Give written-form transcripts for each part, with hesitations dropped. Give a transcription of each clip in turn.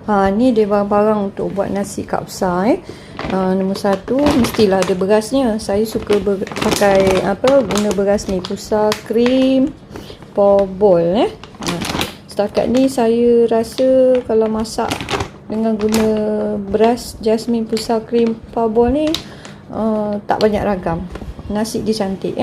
Ni dia barang-barang untuk buat nasi kapsa. Nombor 1 mestilah ada berasnya. Saya suka pakai guna beras ni, Pusa Cream Porbol. Setakat ni saya rasa kalau masak dengan guna beras Jasmine Pusa Cream Porbol ni tak banyak ragam. Nasi dia cantik.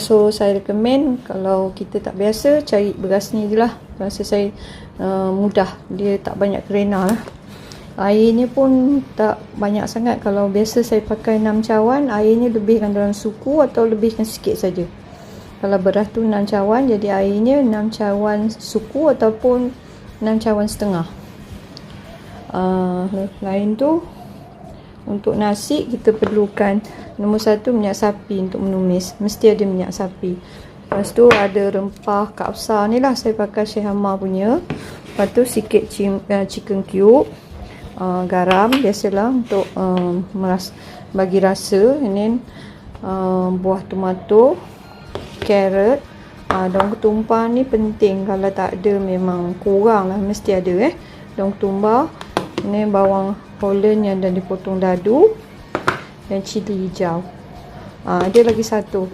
So saya recommend kalau kita tak biasa, cari beras ni je lah. Rasa saya mudah, dia tak banyak kerena lah. Airnya pun tak banyak sangat. Kalau biasa saya pakai 6 cawan, airnya lebihkan dalam suku atau lebihkan sikit saja. Kalau beras tu 6 cawan, jadi airnya 6 cawan suku ataupun 6 cawan setengah. Lain tu, untuk nasi kita perlukan nombor 1 minyak sapi untuk menumis. Mesti ada minyak sapi. Lepas tu ada rempah kapsa ni lah, saya pakai Sheikh Hamar punya. Lepas tu sikit chicken cube, garam biasalah untuk bagi rasa. And then buah tomato, carrot, daun ketumbar ni penting. Kalau tak ada memang kurang lah, mesti ada daun ketumbar. Ini bawang Holland yang dah dipotong dadu, dan cili hijau. Ada lagi satu,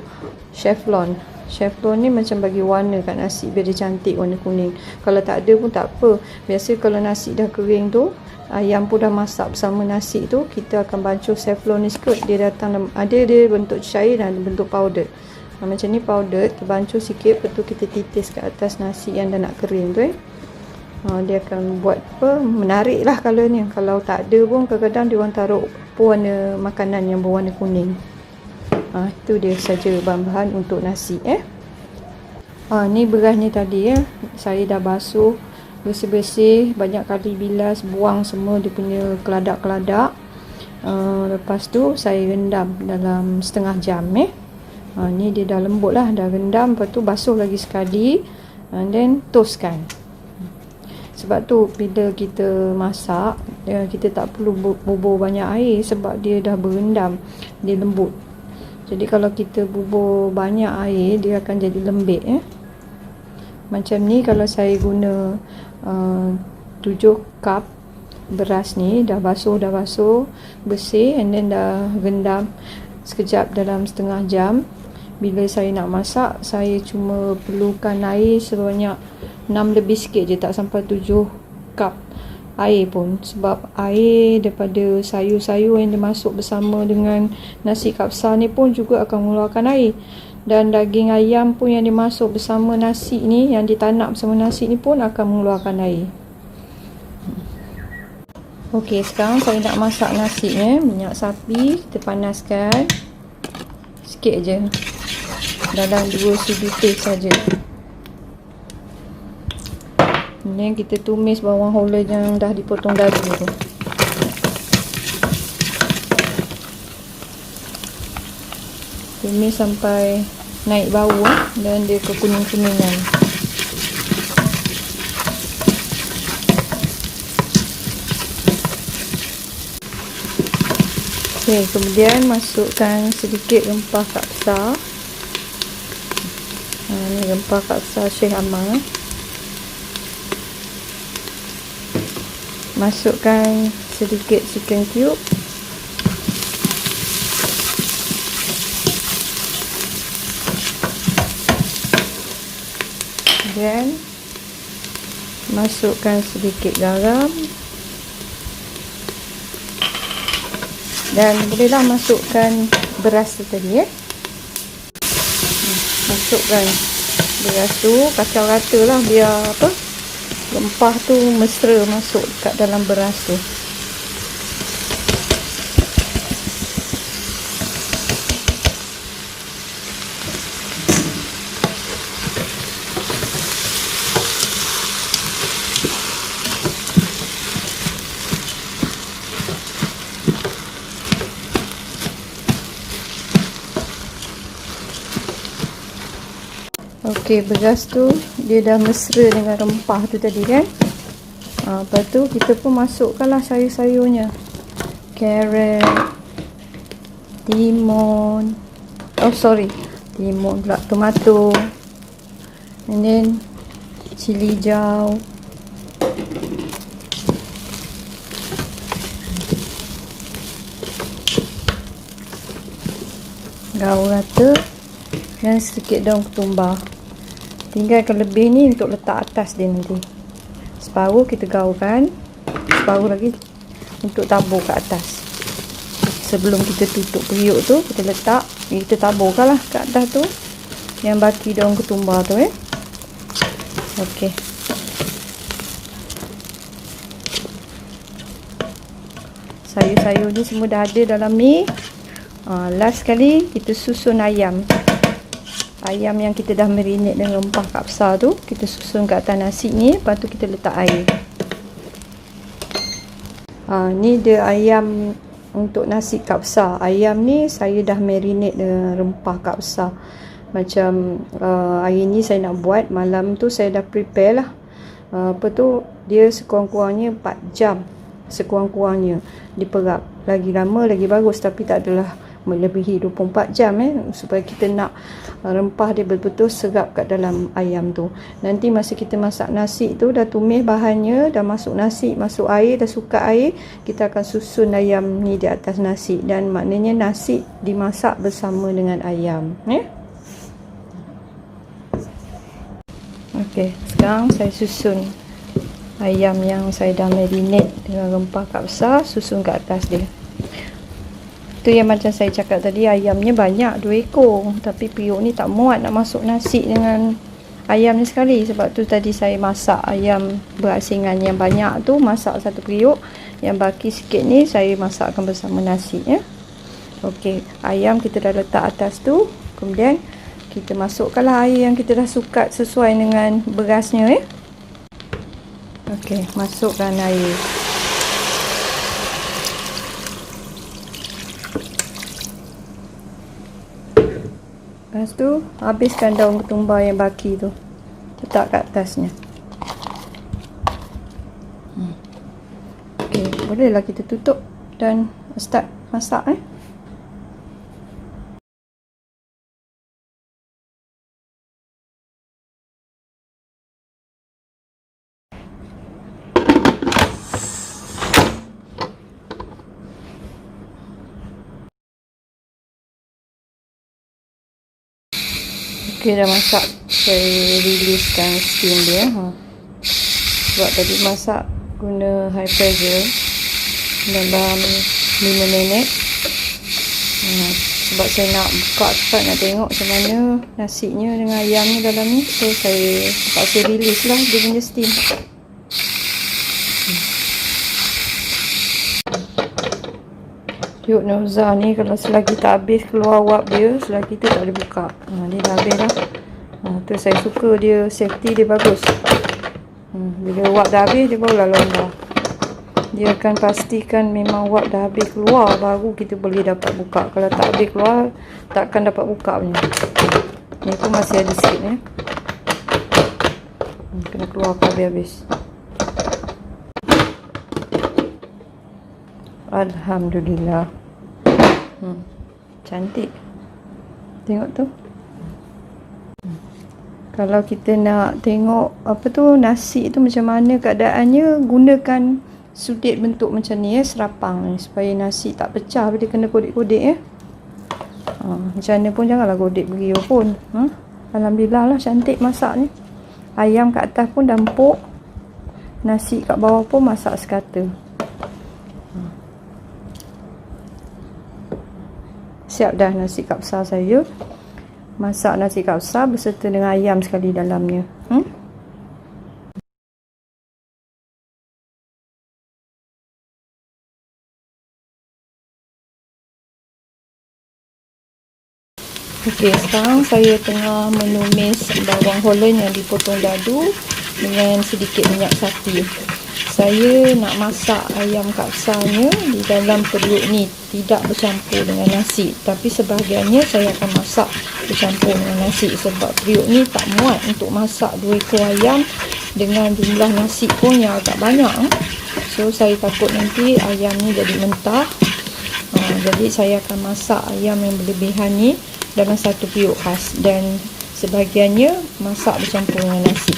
Chevlon. Chevlon ni macam bagi warna kat nasi biar dia cantik, warna kuning. Kalau tak ada pun tak apa. Biasa kalau nasi dah kering tu, ayam pun dah masak bersama nasi tu, kita akan bancuh Chevlon ni sikit. Dia datang, ada dia bentuk cair dan bentuk powder. Macam ni powder, kita bancuh sikit, lepas tu kita titis kat atas nasi yang dah nak kering tu. Dia akan buat menarik lah colour ni. Kalau tak ada pun kadang-kadang dia orang taruh pewarna makanan yang berwarna kuning. Itu dia saja bahan-bahan untuk nasi. Ni beras ni tadi saya dah basuh bersih-bersih, banyak kali bilas, buang semua dia punya keladak-keladak. Lepas tu saya rendam dalam setengah jam. Ni dia dah lembut lah, dah rendam. Lepas tu basuh lagi sekali, and then toastkan. Sebab tu bila kita masak, kita tak perlu bubur banyak air sebab dia dah berendam, dia lembut. Jadi kalau kita bubur banyak air, dia akan jadi lembik. Macam ni kalau saya guna 7 cup beras ni, dah basuh bersih, and then dah rendam sekejap dalam setengah jam. Bila saya nak masak, saya cuma perlukan air sebanyak 6 lebih sikit je, tak sampai 7 cup air pun. Sebab air daripada sayur-sayur yang dimasuk bersama dengan nasi kapsa ni pun juga akan mengeluarkan air. Dan daging ayam pun yang dimasuk bersama nasi ni, yang ditanak bersama nasi ni pun akan mengeluarkan air. Okey, sekarang saya nak masak nasinya. Minyak sapi kita panaskan sikit je, dalam 2 sudu teh saja. Ni kita tumis bawang Holland yang dah dipotong dadu tu. Tumis sampai naik bau dan dia kekuning-kuningan. Okey, kemudian masukkan sedikit rempah kapsa. Ni rempah kapsa Sheikh Hamar. Masukkan sedikit chicken cube. Kemudian masukkan sedikit garam. Dan bolehlah masukkan beras tu tadi. Masukkan beras tu, kacau rata lah biar rempah tu mesra masuk kat dalam beras tu. Okey, beras tu dia dah mesra dengan rempah tu tadi kan. Lepas tu kita pun masukkanlah sayur-sayurnya. Carrot, timun, timun pula, tomato, and then cili hijau, gaul rata dan sedikit daun ketumbar. Tinggalkan lebih ni untuk letak atas dia nanti. Separuh kita gaulkan, separuh lagi untuk tabur kat atas. Sebelum kita tutup periuk tu, kita letak, kita taburkan lah kat atas tu yang baki daun ketumbar tu. Okey. Sayur-sayur ni semua dah ada dalam ni. Last sekali kita susun ayam. Ayam yang kita dah marinate dengan rempah kapsa tu, kita susun kat atas nasi ni, lepas tu kita letak air. Ni dia ayam untuk nasi kapsa. Ayam ni saya dah marinate dengan rempah kapsa. Macam hari ni saya nak buat, malam tu saya dah prepare lah. Apa tu, dia sekurang-kurangnya 4 jam. Sekurang-kurangnya diperap. Lagi lama lagi bagus, tapi tak adalah melebihi 24 jam supaya kita nak rempah dia betul-betul serap kat dalam ayam tu. Nanti masa kita masak nasi tu, dah tumis bahannya, dah masuk nasi, masuk air, dah sukat air, kita akan susun ayam ni di atas nasi, dan maknanya nasi dimasak bersama dengan ayam. Okey, sekarang saya susun ayam yang saya dah marinate dengan rempah kapsa, susun kat atas dia. Tu yang macam saya cakap tadi, ayamnya banyak, 2 ekor. Tapi periuk ni tak muat nak masuk nasi dengan ayam ni sekali. Sebab tu tadi saya masak ayam berasingan yang banyak tu, masak satu periuk. Yang baki sikit ni saya masakkan bersama nasi. Okey, ayam kita dah letak atas tu. Kemudian kita masukkanlah air yang kita dah sukat sesuai dengan berasnya. Okey, masukkan air. Lepas tu habiskan daun ketumbar yang baki tu, letak kat atasnya. Okey, bolehlah kita tutup dan start masak. Okey, dah masak. Saya riliskan steam dia. Sebab tadi masak guna high pressure dalam 5 minit. Sebab saya nak buka cepat, nak tengok macam mana nasinya dengan ayamnya dalam ni. So saya terpaksa rilis lah dia punya steam. Periuk Nurza ni kalau selagi tak habis keluar wap dia, selagi tu tak boleh buka. Dia dah habis dah. Tu saya suka dia, safety dia bagus. Bila wap dah habis, dia barulah longgar. Dia akan pastikan memang wap dah habis keluar, baru kita boleh dapat buka. Kalau tak habis keluar, takkan dapat buka punya. Ni pun masih ada sikit kena keluar habis-habis. Alhamdulillah. Cantik. Tengok tu. Kalau kita nak tengok apa tu nasi tu macam mana keadaannya, gunakan sudut bentuk macam ni serapang ni, supaya nasi tak pecah bila kena kodek-kodek macam mana pun janganlah kodek beriuk pun. Alhamdulillah lah, cantik masak ni. Ayam kat atas pun dah empuk, nasi kat bawah pun masak sekata. Siap dah nasi kapsa saya. Masak nasi kapsa beserta dengan ayam sekali dalamnya. Okey, sekarang saya tengah menumis bawang holland yang dipotong dadu dengan sedikit minyak sapi. Saya nak masak ayam kapsanya di dalam periuk ni, tidak bercampur dengan nasi. Tapi sebahagiannya saya akan masak bercampur dengan nasi. Sebab periuk ni tak muat untuk masak 2 ekor ayam dengan jumlah nasi pun yang agak banyak. So saya takut nanti ayam ni jadi mentah. Jadi saya akan masak ayam yang berlebihan ni dalam satu periuk khas. Dan sebahagiannya masak bercampur dengan nasi.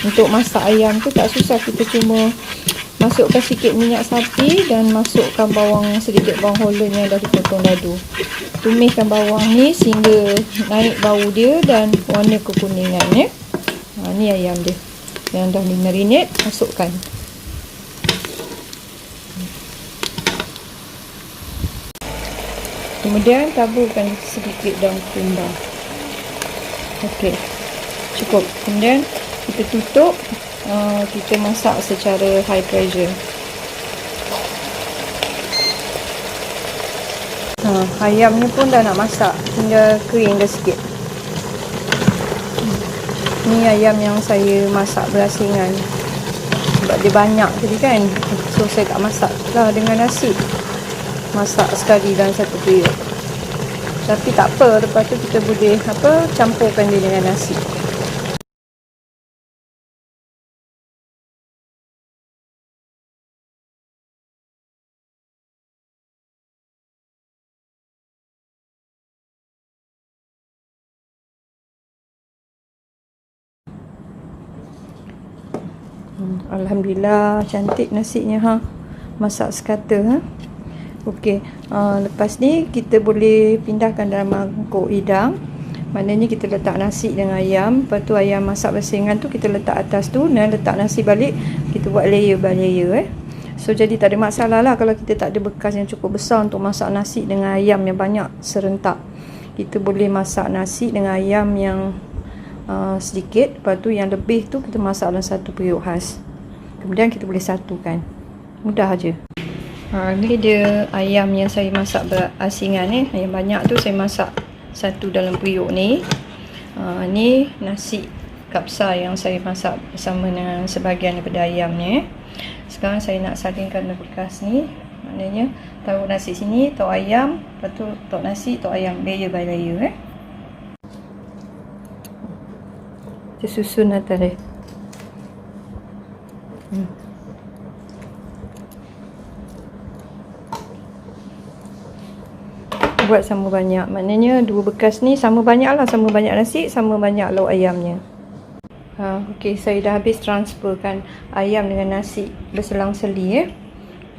Untuk masak ayam tu tak susah, kita cuma Masukkan sikit minyak sapi dan masukkan bawang, sedikit bawang holland yang dah dipotong dadu. Tumiskan bawang ni sehingga naik bau dia dan warna kekuningan ya. Ni ayam dia yang dah dimarinate, masukkan. Kemudian taburkan sedikit daun ketumbar. Okey, cukup. Kemudian kita tutup, kita masak secara high pressure. Ayam ni pun dah nak masak, tinggal kering dah sikit. Ni ayam yang saya masak berasingan sebab dia banyak tadi kan, so saya tak masak lah dengan nasi, masak sekali dalam satu periuk. Tapi tak apa, lepas tu kita boleh campurkan dia dengan nasi. Alhamdulillah cantik nasinya masak sekata Okey, lepas ni kita boleh pindahkan dalam mangkuk hidang. Maknanya kita letak nasi dengan ayam, lepas tu ayam masak berasingan tu kita letak atas tu dan letak nasi balik. Kita buat layer by layer So jadi tak ada masalah lah kalau kita tak ada bekas yang cukup besar untuk masak nasi dengan ayam yang banyak serentak. Kita boleh masak nasi dengan ayam yang sedikit, lepas tu yang lebih tu kita masak dalam satu periuk khas. Kemudian kita boleh satukan. Mudah aja. Ni dia ayam yang saya masak berasingan ni. Yang banyak tu saya masak satu dalam periuk ni. Ni nasi kapsa yang saya masak bersama dengan sebahagian daripada ayam ni. Sekarang saya nak salingkan bekas ni. Maknanya taruh nasi sini, taruh ayam, lepas tu taruh nasi, taruh ayam, layer by layer Kita susun atas dia. Buat sama banyak, maknanya dua bekas ni sama banyak lah, sama banyak nasi, sama banyak lauk ayamnya. Okey, saya dah habis transferkan ayam dengan nasi berselang-seli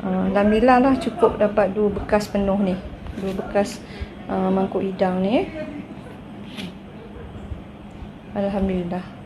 Alhamdulillah lah cukup dapat dua bekas penuh ni, dua bekas mangkuk hidang ni Alhamdulillah.